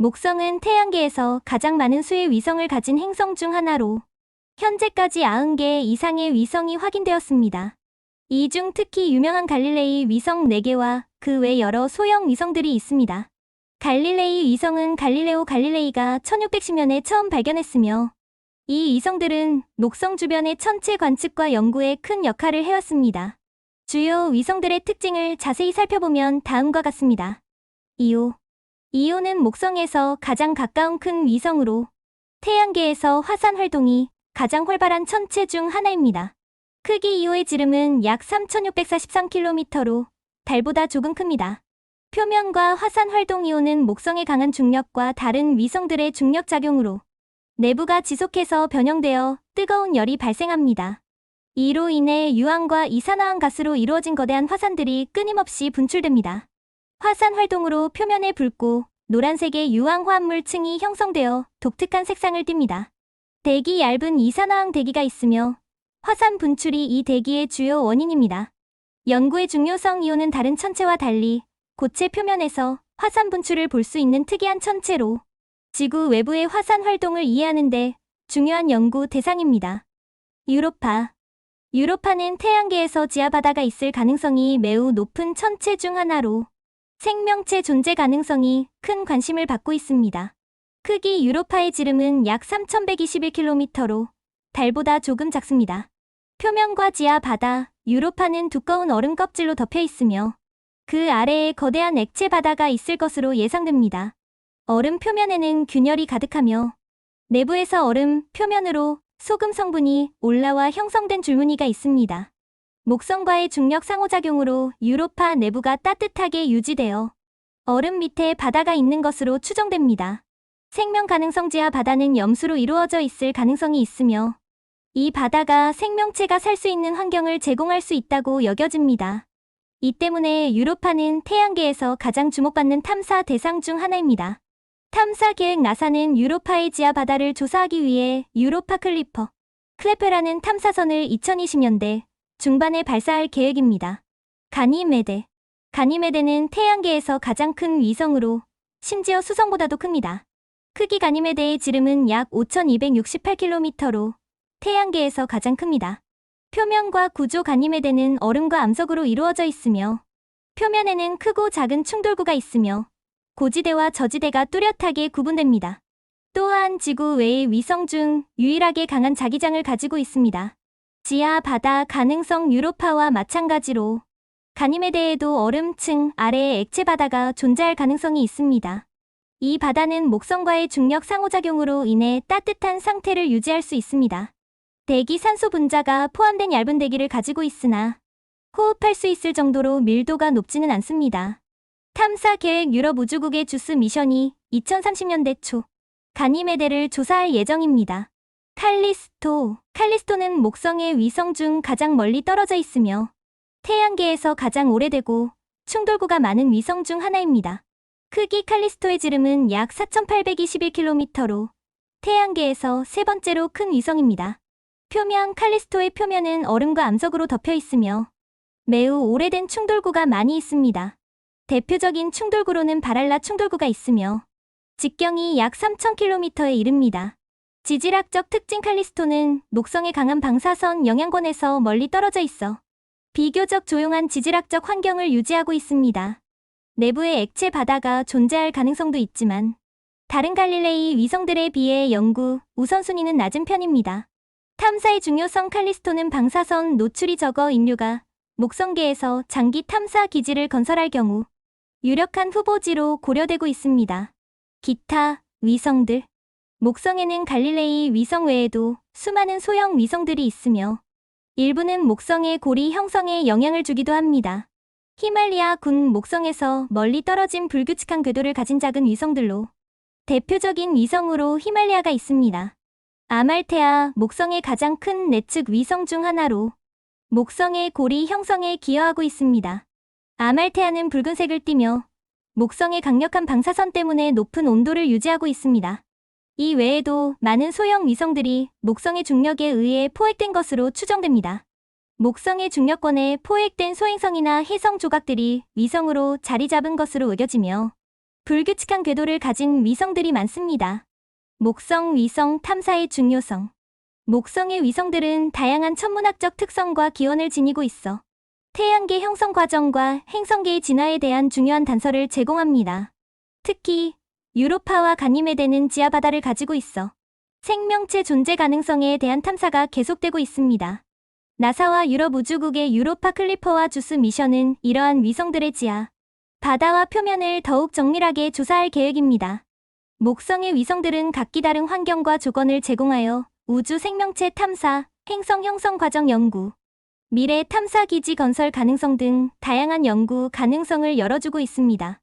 목성은 태양계에서 가장 많은 수의 위성을 가진 행성 중 하나로 현재까지 90개 이상의 위성이 확인되었습니다. 이 중 특히 유명한 갈릴레이 위성 4개와 그 외 여러 소형 위성들이 있습니다. 갈릴레이 위성은 갈릴레오 갈릴레이가 1610년에 처음 발견했으며 이 위성들은 목성 주변의 천체 관측과 연구에 큰 역할을 해왔습니다. 주요 위성들의 특징을 자세히 살펴보면 다음과 같습니다. 이오는 목성에서 가장 가까운 큰 위성으로 태양계에서 화산 활동이 가장 활발한 천체 중 하나입니다. 크기 이오의 지름은 약 3643km로 달보다 조금 큽니다. 표면과 화산 활동 이오는 목성의 강한 중력과 다른 위성들의 중력 작용으로 내부가 지속해서 변형되어 뜨거운 열이 발생합니다. 이로 인해 유황과 이산화황 가스로 이루어진 거대한 화산들이 끊임없이 분출됩니다. 화산 활동으로 표면에 붉고 노란색의 유황 화합물층이 형성되어 독특한 색상을 띱니다. 대기 얇은 이산화황 대기가 있으며 화산 분출이 이 대기의 주요 원인입니다. 연구의 중요성 이오는 다른 천체와 달리 고체 표면에서 화산 분출을 볼 수 있는 특이한 천체로 지구 외부의 화산 활동을 이해하는 데 중요한 연구 대상입니다. 유로파는 태양계에서 지하바다가 있을 가능성이 매우 높은 천체 중 하나로 생명체 존재 가능성이 큰 관심을 받고 있습니다. 크기 유로파의 지름은 약 3121km로 달보다 조금 작습니다. 표면과 지하 바다, 유로파는 두꺼운 얼음 껍질로 덮여 있으며 그 아래에 거대한 액체 바다가 있을 것으로 예상됩니다. 얼음 표면에는 균열이 가득하며 내부에서 얼음 표면으로 소금 성분이 올라와 형성된 줄무늬가 있습니다. 목성과의 중력 상호작용으로 유로파 내부가 따뜻하게 유지되어 얼음 밑에 바다가 있는 것으로 추정됩니다. 생명 가능성 지하 바다는 염수로 이루어져 있을 가능성이 있으며 이 바다가 생명체가 살 수 있는 환경을 제공할 수 있다고 여겨집니다. 이 때문에 유로파는 태양계에서 가장 주목받는 탐사 대상 중 하나입니다. 탐사 계획 나사는 유로파의 지하 바다를 조사하기 위해 유로파 클래페라는 탐사선을 2020년대 중반에 발사할 계획입니다. 가니메데는 태양계에서 가장 큰 위성으로 심지어 수성보다도 큽니다. 크기 가니메데의 지름은 약 5268km로 태양계에서 가장 큽니다. 표면과 구조 가니메데는 얼음과 암석으로 이루어져 있으며 표면에는 크고 작은 충돌구가 있으며 고지대와 저지대가 뚜렷하게 구분됩니다. 또한 지구 외의 위성 중 유일하게 강한 자기장을 가지고 있습니다. 지하 바다 가능성 유로파와 마찬가지로 가니메데에도 얼음층 아래에 액체 바다가 존재할 가능성이 있습니다. 이 바다는 목성과의 중력 상호작용으로 인해 따뜻한 상태를 유지할 수 있습니다. 대기 산소 분자가 포함된 얇은 대기를 가지고 있으나 호흡할 수 있을 정도로 밀도가 높지는 않습니다. 탐사 계획 유럽 우주국의 주스 미션이 2030년대 초 가니메데를 조사할 예정입니다. 칼리스토는 목성의 위성 중 가장 멀리 떨어져 있으며 태양계에서 가장 오래되고 충돌구가 많은 위성 중 하나입니다. 크기 칼리스토의 지름은 약 4821km로 태양계에서 세 번째로 큰 위성입니다. 칼리스토의 표면은 얼음과 암석으로 덮여 있으며 매우 오래된 충돌구가 많이 있습니다. 대표적인 충돌구로는 바랄라 충돌구가 있으며 직경이 약 3000km에 이릅니다. 지질학적 특징 칼리스토는 목성의 강한 방사선 영향권에서 멀리 떨어져 있어 비교적 조용한 지질학적 환경을 유지하고 있습니다. 내부에 액체 바다가 존재할 가능성도 있지만 다른 갈릴레이 위성들에 비해 연구 우선순위는 낮은 편입니다. 탐사의 중요성 칼리스토는 방사선 노출이 적어 인류가 목성계에서 장기 탐사 기지를 건설할 경우 유력한 후보지로 고려되고 있습니다. 기타 위성들 목성에는 갈릴레이 위성 외에도 수많은 소형 위성들이 있으며 일부는 목성의 고리 형성에 영향을 주기도 합니다. 히말리아 군 목성에서 멀리 떨어진 불규칙한 궤도를 가진 작은 위성들로 대표적인 위성으로 히말리아가 있습니다. 아말테아 목성의 가장 큰 내측 위성 중 하나로 목성의 고리 형성에 기여하고 있습니다. 아말테아는 붉은색을 띠며 목성의 강력한 방사선 때문에 높은 온도를 유지하고 있습니다. 이 외에도 많은 소형 위성들이 목성의 중력에 의해 포획된 것으로 추정됩니다. 목성의 중력권에 포획된 소행성이나 혜성 조각들이 위성으로 자리 잡은 것으로 여겨지며 불규칙한 궤도를 가진 위성들이 많습니다. 목성 위성 탐사의 중요성. 목성의 위성들은 다양한 천문학적 특성과 기원을 지니고 있어 태양계 형성 과정과 행성계의 진화에 대한 중요한 단서를 제공합니다. 특히 유로파와 가니메데는 지하바다를 가지고 있어 생명체 존재 가능성에 대한 탐사가 계속되고 있습니다. 나사와 유럽 우주국의 유로파 클리퍼와 주스 미션은 이러한 위성들의 지하, 바다와 표면을 더욱 정밀하게 조사할 계획입니다. 목성의 위성들은 각기 다른 환경과 조건을 제공하여 우주 생명체 탐사, 행성 형성 과정 연구, 미래 탐사 기지 건설 가능성 등 다양한 연구 가능성을 열어주고 있습니다.